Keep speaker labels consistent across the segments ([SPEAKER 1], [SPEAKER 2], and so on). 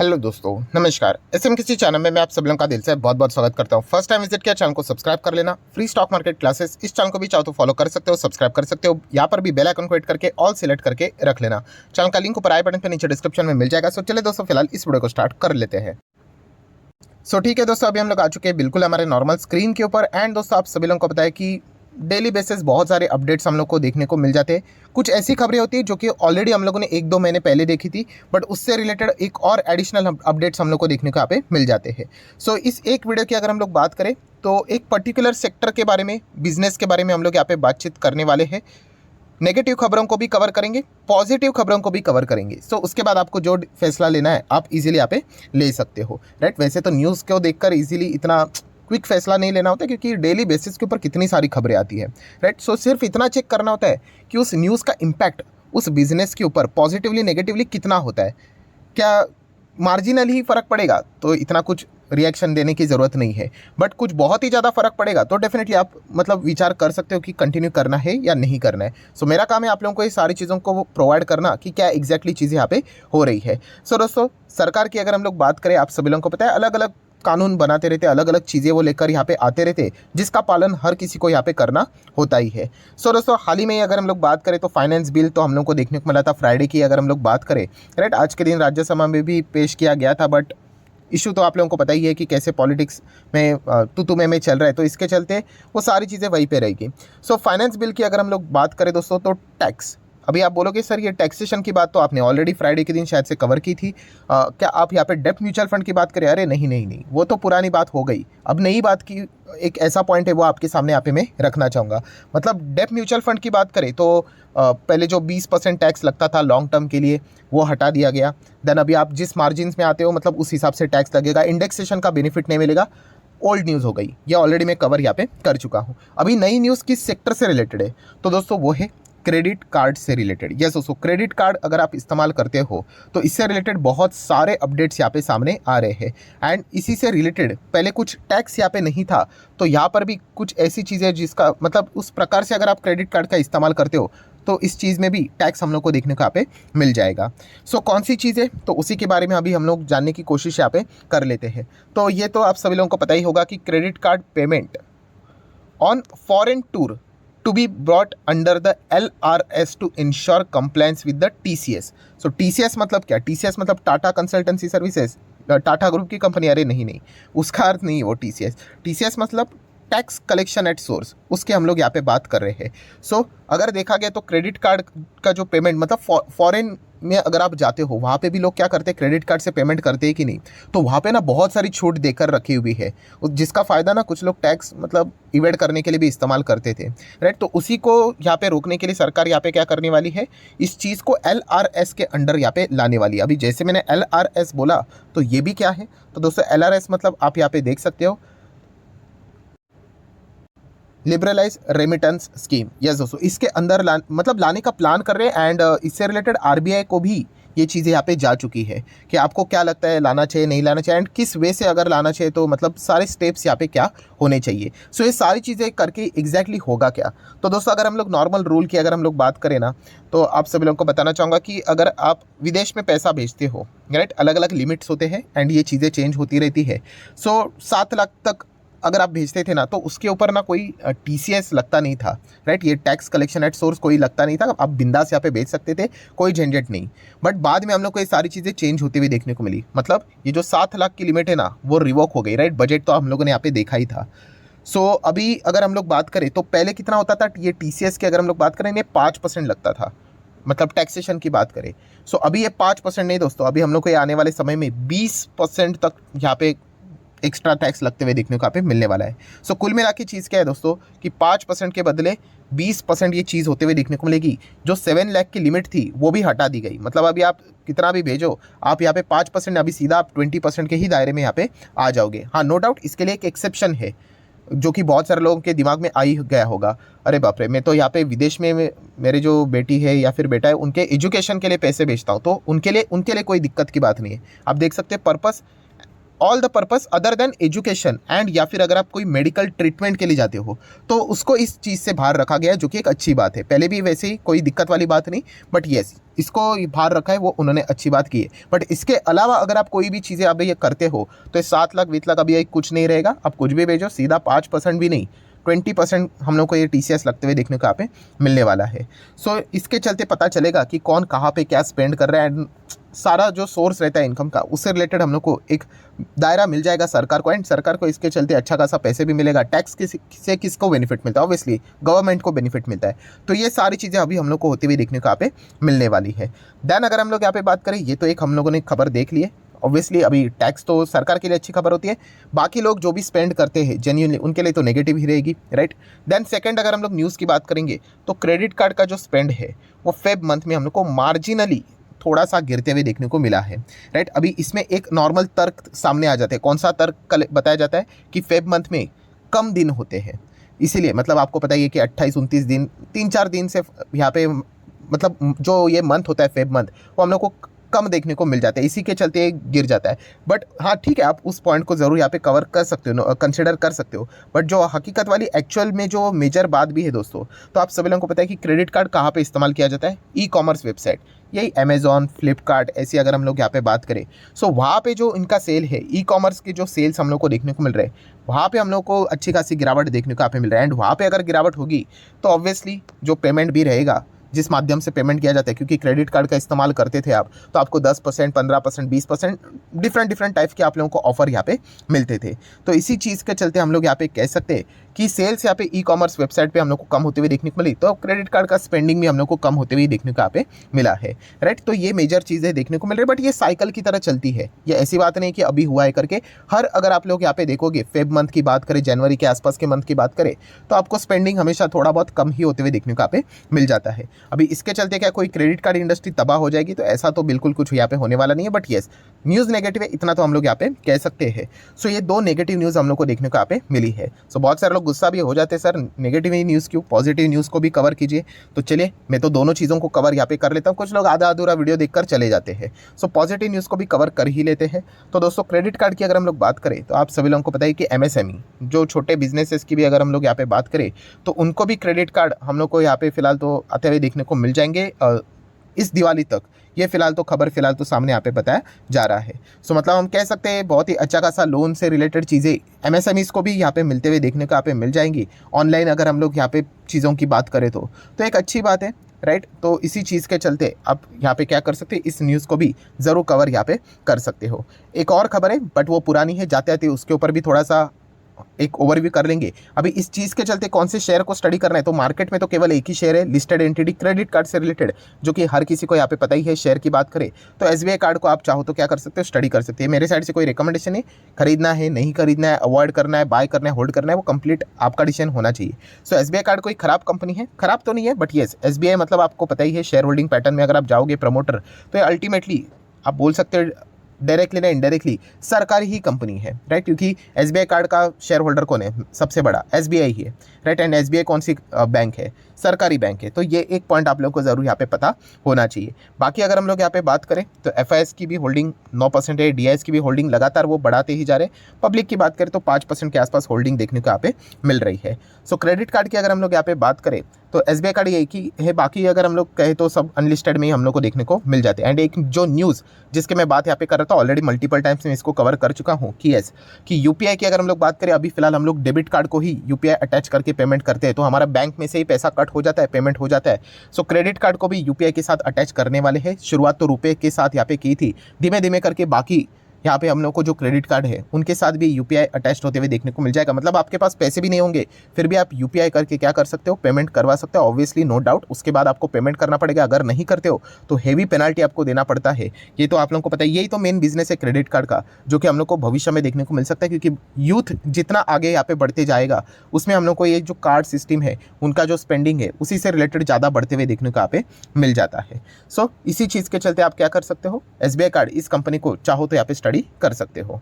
[SPEAKER 1] Hello दोस्तों, नमस्कार। SMKC channel में मैं आप सब लोगों का दिल से बहुत बहुत स्वागत करता हूं। फर्स्ट टाइम विजिट किया चैनल को सब्सक्राइब कर लेना। फ्री स्टॉक मार्केट क्लासेस इस चैनल को भी चाहो तो फॉलो कर सकते हो, सब्सक्राइब कर सकते हो। यहाँ पर भी बेल आइकन को हिट करके ऑल सिलेक्ट करके रख लेना। चैनल का लिंक ऊपर आई बटन पे नीचे डिस्क्रिप्शन में मिल जाएगा। सो चलिए दोस्तों, फिलहाल इस वीडियो को स्टार्ट कर लेते हैं। ठीक है दोस्तों, अभी हम लोग आ चुके हैं बिल्कुल हमारे नॉर्मल स्क्रीन के ऊपर। एंड दोस्तों, आप सभी लोगों को पता है कि डेली बेसिस बहुत सारे अपडेट्स हम लोग को देखने को मिल जाते हैं। कुछ ऐसी खबरें होती है जो कि ऑलरेडी हम लोगों ने 1-2 महीने पहले देखी थी, बट उससे रिलेटेड एक और एडिशनल अपडेट्स हम लोग को देखने को यहाँ पे मिल जाते हैं। इस एक वीडियो की अगर हम लोग बात करें तो एक पर्टिकुलर सेक्टर के बारे में, बिजनेस के बारे में हम लोग यहाँ पे बातचीत करने वाले हैं। नेगेटिव खबरों को भी कवर करेंगे, पॉजिटिव खबरों को भी कवर करेंगे। उसके बाद आपको जो फैसला लेना है आप इजीली यहाँ पे ले सकते हो, राइट। वैसे तो न्यूज़ को देखकर इजीली इतना क्विक फैसला नहीं लेना होता, क्योंकि डेली बेसिस के ऊपर कितनी सारी खबरें आती है, राइट। सिर्फ इतना चेक करना होता है कि उस न्यूज़ का इम्पैक्ट उस बिजनेस के ऊपर पॉजिटिवली नेगेटिवली कितना होता है। क्या मार्जिनल ही फ़र्क पड़ेगा तो इतना कुछ रिएक्शन देने की ज़रूरत नहीं है, बट कुछ बहुत ही ज़्यादा फ़र्क पड़ेगा तो डेफिनेटली आप विचार कर सकते हो कि कंटिन्यू करना है या नहीं करना है। मेरा काम है आप लोगों को ये सारी चीज़ों को प्रोवाइड करना कि क्या एग्जैक्टली चीज़ें यहाँ पे हो रही है। दोस्तों, सरकार की अगर हम लोग बात करें, आप सभी लोगों को पता है अलग अलग कानून बनाते रहते, अलग अलग चीज़ें वो लेकर यहाँ पे आते रहते, जिसका पालन हर किसी को यहाँ पे करना होता ही है। दोस्तों, हाल ही में अगर हम लोग बात करें तो फाइनेंस बिल तो हम लोग को देखने को मिला था फ्राइडे की। अगर हम लोग बात करें, राइट, आज के दिन राज्यसभा में भी पेश किया गया था, बट इशू तो आप लोगों को पता ही है कि कैसे पॉलिटिक्स में तू में चल रहा है, तो इसके चलते वो सारी चीज़ें वहीं पे रहेगी। फाइनेंस बिल की अगर हम लोग बात करें दोस्तों, तो टैक्स, अभी आप बोलोगे सर ये टैक्सेशन की बात तो आपने ऑलरेडी फ्राइडे के दिन शायद से कवर की थी, क्या आप यहाँ पे डेप्ट म्यूचुअल फंड की बात करें? अरे नहीं नहीं नहीं, वो तो पुरानी बात हो गई। अब नई बात की एक ऐसा पॉइंट है वो आपके सामने यहाँ पे मैं रखना चाहूँगा। डेप्ट म्यूचुअल फंड की बात करें तो पहले जो 20% टैक्स लगता था लॉन्ग टर्म के लिए, वो हटा दिया गया। देन अभी आप जिस मार्जिन में आते हो उस हिसाब से टैक्स लगेगा, इंडेक्सेशन का बेनिफिट नहीं मिलेगा। ओल्ड न्यूज़ हो गई, ये ऑलरेडी मैं कवर यहाँ पे कर चुका हूँ। अभी नई न्यूज़ किस सेक्टर से रिलेटेड है तो दोस्तों वो है क्रेडिट कार्ड से रिलेटेड। यस दोस्तों, क्रेडिट कार्ड अगर आप इस्तेमाल करते हो तो इससे रिलेटेड बहुत सारे अपडेट्स यहाँ पे सामने आ रहे हैं। एंड इसी से रिलेटेड पहले कुछ टैक्स यहाँ पे नहीं था, तो यहाँ पर भी कुछ ऐसी चीज़ें जिसका उस प्रकार से अगर आप क्रेडिट कार्ड का इस्तेमाल करते हो तो इस चीज़ में भी टैक्स हम लोग को देखने को यहाँ पे मिल जाएगा। कौन सी चीज़ है तो उसी के बारे में अभी हम लोग जानने की कोशिश यहाँ पे कर लेते हैं। तो ये तो आप सभी लोगों को पता ही होगा कि credit card payment on foreign tour to be brought under the LRS to ensure compliance with the TCS। TCS मतलब क्या? TCS मतलब Tata consultancy services, Tata group की कंपनी। अरे नहीं नहीं, उसका अर्थ नहीं है वो TCS मतलब टैक्स कलेक्शन एट सोर्स, उसके हम लोग यहाँ पे बात कर रहे हैं। अगर देखा गया तो क्रेडिट कार्ड का जो पेमेंट फॉरेन में अगर आप जाते हो वहाँ पे भी लोग क्या करते हैं, क्रेडिट कार्ड से पेमेंट करते हैं कि नहीं, तो वहाँ पे ना बहुत सारी छूट देकर रखी हुई है, जिसका फ़ायदा ना कुछ लोग टैक्स इवेड करने के लिए भी इस्तेमाल करते थे, राइट। तो उसी को यहाँ पे रोकने के लिए सरकार यहाँ पे क्या करने वाली है, इस चीज़ को LRS के अंडर यहाँ पे लाने वाली है। अभी जैसे मैंने LRS बोला तो ये भी क्या है, तो दोस्तों LRS मतलब आप यहाँ पे देख सकते हो लिबरलाइज रेमिटेंस स्कीम। यस दोस्तों, इसके अंदर लाने का प्लान कर रहे हैं। एंड इससे रिलेटेड RBI को भी ये चीज़ें यहाँ पे जा चुकी है कि आपको क्या लगता है लाना चाहिए नहीं लाना चाहिए, एंड किस वे से अगर लाना चाहिए तो सारे स्टेप्स यहाँ पे क्या होने चाहिए। ये सारी चीज़ें करके एग्जैक्टली होगा क्या। तो दोस्तों, अगर हम लोग नॉर्मल रूल की अगर हम लोग बात करें ना, तो आप सभी लोगों को बताना चाहूँगा कि अगर आप विदेश में पैसा भेजते हो, राइट, अलग अलग लिमिट्स होते हैं एंड ये चीज़ें चेंज होती रहती है। 7 लाख तक अगर आप भेजते थे ना तो उसके ऊपर ना कोई TCS लगता नहीं था, राइट। ये टैक्स कलेक्शन एट सोर्स कोई लगता नहीं था, आप बिंदास यहाँ पे भेज सकते थे, कोई झंझट नहीं। बट बाद में हम लोग को ये सारी चीज़ें चेंज होती हुई देखने को मिली। ये जो 7 लाख की लिमिट है ना वो रिवोक हो गई, राइट। बजट तो हम लोगों ने यहाँ पे देखा ही था। अभी अगर हम लोग बात करें तो पहले कितना होता था, ये TCS की अगर हम लोग बात करें ये 5% लगता था, टैक्सेशन की बात करें। अभी ये 5% नहीं दोस्तों, अभी हम लोग को ये आने वाले समय में 20% तक यहाँ पे एक्स्ट्रा टैक्स लगते हुए देखने को यहाँ पे मिलने वाला है। कुल मिला के चीज़ क्या है दोस्तों कि 5% के बदले 20% ये चीज़ होते हुए देखने को मिलेगी। जो 7 लाख की लिमिट थी वो भी हटा दी गई। अभी आप कितना भी भेजो, आप यहाँ पे 5%, अभी सीधा आप 20% के ही दायरे में यहाँ पे आ जाओगे। हाँ, नो डाउट इसके लिए एक एक्सेप्शन है जो कि बहुत सारे लोगों के दिमाग में आ ही गया होगा, अरे बाप रे, मैं तो यहाँ पे विदेश में मेरे जो बेटी है या फिर बेटा है उनके एजुकेशन के लिए पैसे भेजता हूँ, तो उनके लिए कोई दिक्कत की बात नहीं है। आप देख सकते हैं purpose all the purpose other than education and या फिर अगर आप कोई मेडिकल ट्रीटमेंट के लिए जाते हो तो उसको इस चीज़ से बाहर रखा गया है, जो कि एक अच्छी बात है। पहले भी वैसे ही कोई दिक्कत वाली बात नहीं, बट येस इसको बाहर रखा है, वो उन्होंने अच्छी बात की है। बट इसके अलावा अगर आप कोई भी चीज़ें अभी ये करते हो तो ये 7 लाख 20 लाख अभी ये कुछ नहीं रहेगा। आप कुछ भी भेजो सीधा 5% भी नहीं 20% हम लोग को ये TCS लगते हुए देखने को यहाँ पे मिलने वाला है। सो इसके चलते पता चलेगा कि कौन कहाँ पे क्या स्पेंड कर रहा है एंड सारा जो सोर्स रहता है इनकम का उससे रिलेटेड हम लोग को एक दायरा मिल जाएगा सरकार को, एंड सरकार को इसके चलते अच्छा खासा पैसे भी मिलेगा। टैक्स से किसको बेनिफिट मिलता है? ऑब्वियसली गवर्नमेंट को बेनिफिट मिलता है। तो ये सारी चीज़ें अभी हम लोग को होती हुई देखने को यहाँ पे मिलने वाली है। देन अगर हम लोग यहाँ पे बात करें, ये तो एक हम लोगों ने खबर देख ली है। ऑब्वियसली अभी टैक्स तो सरकार के लिए अच्छी खबर होती है, बाकी लोग जो भी स्पेंड करते हैं जेन्युइनली उनके लिए तो नेगेटिव ही रहेगी, राइट। देन सेकंड अगर हम लोग न्यूज़ की बात करेंगे तो क्रेडिट कार्ड का जो स्पेंड है वो फेब मंथ में हम लोग को मार्जिनली थोड़ा सा गिरते हुए देखने को मिला है, राइट। अभी इसमें एक नॉर्मल तर्क सामने आ जाता है। कौन सा तर्क कल बताया जाता है कि फेब मंथ में कम दिन होते हैं, इसीलिए मतलब आपको पता ही है कि 28-29 दिन 3-4 दिन से यहाँ पे मतलब जो ये मंथ होता है फेब मंथ वो हम लोग को कम देखने को मिल जाता है, इसी के चलते गिर जाता है। बट हाँ ठीक है, आप उस पॉइंट को ज़रूर यहाँ पे कवर कर सकते हो, कंसिडर कर सकते हो। बट जो हकीकत वाली एक्चुअल में जो मेजर बात भी है दोस्तों, तो आप सभी लोगों को पता है कि क्रेडिट कार्ड कहाँ पे इस्तेमाल किया जाता है? ई-कॉमर्स वेबसाइट, यही अमेजॉन, फ्लिपकार्ट ऐसी अगर हम लोग यहाँ पे बात करें, सो वहाँ पे जो इनका सेल है, ई-कॉमर्स के जो सेल्स हम लोग को देखने को मिल रहे हैं, वहाँ पे हम लोग को अच्छी खासी गिरावट देखने को यहाँ पे मिल रहा है। एंड वहाँ पे अगर गिरावट होगी तो ऑब्वियसली जो पेमेंट भी रहेगा, जिस माध्यम से पेमेंट किया जाता है, क्योंकि क्रेडिट कार्ड का इस्तेमाल करते थे आप तो आपको 10%, 15%, 20% डिफरेंट टाइप के आप लोगों को ऑफर यहाँ पे मिलते थे। तो इसी चीज़ के चलते हम लोग यहाँ पे कह सकते हैं कि सेल्स यहाँ पे ई-कॉमर्स वेबसाइट पे हम लोग को कम होते हुए देखने को मिली, तो क्रेडिट कार्ड का स्पेंडिंग भी हम लोग को कम होते हुए देखने को यहाँ पे मिला है, राइट। तो ये मेजर चीज़ें देखने को मिल रही है, बट ये साइकिल की तरह चलती है, ये ऐसी बात नहीं कि अभी हुआ है करके। हर अगर आप लोग यहाँ पे देखोगे फेब मंथ की बात करें, जनवरी के आसपास के मंथ की बात करें, तो आपको स्पेंडिंग हमेशा थोड़ा बहुत कम ही होते हुए देखने को यहाँ पे मिल जाता है। अभी इसके चलते क्या कोई क्रेडिट कार्ड इंडस्ट्री तबाह हो जाएगी? तो ऐसा तो बिल्कुल कुछ यहाँ पे होने वाला नहीं है। बट येस, न्यूज़ नेगेटिव है, इतना तो हम लोग यहाँ पे कह सकते हैं। सो ये 2 नेगेटिव न्यूज़ हम लोग को देखने को यहाँ पे मिली है। सो बहुत सारे लोग गुस्सा भी हो जाते हैं, सर नेगेटिव ही न्यूज़ क्यों, पॉजिटिव न्यूज़ को भी कवर कीजिए। तो चलिए मैं तो दोनों चीज़ों को कवर यहाँ पे कर लेता हूँ। कुछ लोग आधा अधूरा वीडियो देखकर चले जाते हैं, सो पॉजिटिव न्यूज़ को भी कवर कर ही लेते हैं। तो दोस्तों क्रेडिट कार्ड की अगर हम लोग बात करें तो आप सभी लोगों को पता है कि MSME जो छोटे बिजनेसेस की भी अगर हम लोग यहाँ पे बात करें तो उनको भी क्रेडिट कार्ड हम लोग को यहाँ पे फिलहाल तो आते हुए देखने को मिल जाएंगे इस दिवाली तक। ये फिलहाल तो खबर फिलहाल तो सामने यहाँ पे बताया जा रहा है। सो मतलब हम कह सकते हैं बहुत ही अच्छा खासा लोन से रिलेटेड चीज़ें MSMEs को भी यहाँ पे मिलते हुए देखने को यहाँ पे मिल जाएंगी ऑनलाइन अगर हम लोग यहाँ पे चीज़ों की बात करें तो एक अच्छी बात है, राइट। तो इसी चीज़ के चलते आप यहाँ पे क्या कर सकते हैं, इस न्यूज़ को भी ज़रूर कवर यहाँ पे कर सकते हो। एक और खबर है बट वो पुरानी है, जाते आते उसके ऊपर भी थोड़ा सा एक ओवरव्यू कर लेंगे। अभी इस चीज़ के चलते कौन से शेयर को स्टडी करना है, तो मार्केट में तो केवल एक ही शेयर है लिस्टेड एंटिटी क्रेडिट कार्ड से रिलेटेड, जो कि हर किसी को यहाँ पे पता ही है। शेयर की बात करें तो SBI कार्ड को आप चाहो तो क्या कर सकते हो, स्टडी कर सकते हैं। मेरे साइड से कोई रिकमेंडेशन है, खरीदना है नहीं खरीदना है, अवॉइड करना है, बाय करना है, होल्ड करना है, वो कंप्लीट आपका डिसीजन होना चाहिए। सो SBI कार्ड कोई खराब कंपनी है, खराब तो नहीं है, बट येस SBI मतलब आपको पता ही है शेयर होल्डिंग पैटर्न में अगर आप जाओगे प्रमोटर तो अल्टीमेटली आप बोल सकते हो डायरेक्टली ना इनडायरेक्टली सरकारी ही कंपनी है, राइट। क्योंकि SBI कार्ड का शेयर होल्डर कौन है, सबसे बड़ा SBI ही है, राइट। एंड SBI कौन सी बैंक है, सरकारी बैंक है। तो ये एक पॉइंट आप लोगों को ज़रूर यहाँ पे पता होना चाहिए। बाकी अगर हम लोग यहाँ पे बात करें तो FIS की भी होल्डिंग 9% है, DIS की भी होल्डिंग लगातार वो बढ़ाते ही जा रहे हैं। पब्लिक की बात करें तो 5% के आसपास होल्डिंग देखने को यहाँ पे मिल रही है। सो क्रेडिट कार्ड की अगर हम लोग यहाँ पे बात करें तो SBI कार्ड एक ही है, बाकी अगर हम लोग कहें तो सब अनलिस्टेड में ही हम लोग को देखने को मिल जाते हैं। एंड एक जो न्यूज़ जिसके मैं बात यहाँ पे कर रहा था ऑलरेडी मल्टीपल टाइम्स में इसको कवर कर चुका हूँ कि कि UPI की अगर हम लोग बात करें, अभी फिलहाल हम लोग डेबिट कार्ड को ही UPI अटैच करके पेमेंट करते हैं तो हमारा बैंक में से ही पैसा कट हो जाता है, पेमेंट हो जाता है। सो क्रेडिट कार्ड को भी UPI के साथ अटैच करने वाले हैं। शुरुआत तो रुपए के साथ यहाँ पे की थी, धीमे धीमे करके बाकी यहाँ पे हम लोग को जो क्रेडिट कार्ड है उनके साथ भी UPI अटैच्ड होते हुए देखने को मिल जाएगा। मतलब आपके पास पैसे भी नहीं होंगे फिर भी आप UPI करके क्या कर सकते हो, पेमेंट करवा सकते हो। ऑब्वियसली नो डाउट उसके बाद आपको पेमेंट करना पड़ेगा, अगर नहीं करते हो तो हेवी पेनल्टी आपको देना पड़ता है। ये तो आप लोगों को पता है, यही तो मेन बिजनेस है क्रेडिट कार्ड का, जो कि हम लोग को भविष्य में देखने को मिल सकता है। क्योंकि यूथ जितना आगे यहाँ पे बढ़ते जाएगा उसमें हम लोग को ये जो कार्ड सिस्टम है उनका जो स्पेंडिंग है उसी से रिलेटेड ज़्यादा बढ़ते हुए देखने को यहाँ पे मिल जाता है। सो इसी चीज़ के चलते आप क्या कर सकते हो, SBI कार्ड इस कंपनी को चाहो तो यहाँ पे स्टडी कर सकते हो।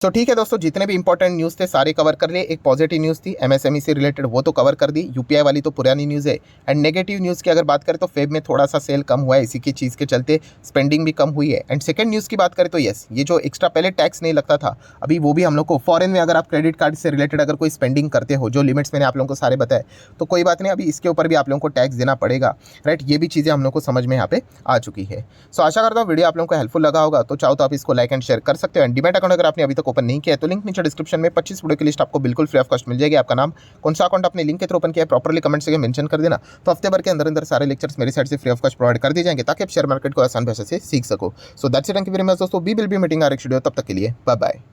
[SPEAKER 1] तो ठीक है दोस्तों, जितने भी इंपॉर्टेंट न्यूज़ थे सारे कवर कर लिए। एक पॉजिटिव न्यूज़ थी एमएसएमई से रिलेटेड, वो तो कवर कर दी। यूपीआई वाली तो पुरानी न्यूज़ है। एंड नेगेटिव न्यूज़ की अगर बात करें तो फेब में थोड़ा सा सेल कम हुआ है, इसी की चीज़ के चलते स्पेंडिंग भी कम हुई है। एंड सेकंड न्यूज़ की बात करें तो यस, ये जो एक्स्ट्रा पहले टैक्स नहीं लगता था, अभी वो भी हम लोग को फॉरेन में अगर आप क्रेडिट कार्ड से रिलेटेड अगर कोई स्पेंडिंग करते हो, जो लिमिट्स मैंने आप लोगों को सारे बताए, तो कोई बात नहीं, अभी इसके ऊपर भी आप लोगों को टैक्स देना पड़ेगा। राइट, ये भी चीज़ें हम लोग को समझ में यहाँ पे आ चुकी है। सो आशा करता हूँ वीडियो आप लोगों को हेल्पफुल लगा होगा। तो चाहो तो आप इसको लाइक एंड शेयर कर सकते हो। एंड डीमैट अकाउंट अगर आपने अभी तक ओपन नहीं किया है तो लिंक नीचे डिस्क्रिप्शन में 25 वीडियो की लिस्ट आपको बिल्कुल फ्री ऑफ कॉस्ट मिल जाएगी। आपका नाम, कौन सा अकाउंट आपने लिंक के थ्रू ओपन किया है, प्रॉपर्ली कमेंट से मेंशन कर देना। तो हफ्ते भर के अंदर अंदर सारे लेक्चर्स मेरी साइड से फ्री ऑफ कॉस्ट प्रोवाइड कर दिए जाएंगे, ताकि आप शेयर मार्केट को आसान भाषा से सीख सको। So that's it, thank you very much दोस्तों। We will be meeting our next video, तब तक के लिए बाय बाय।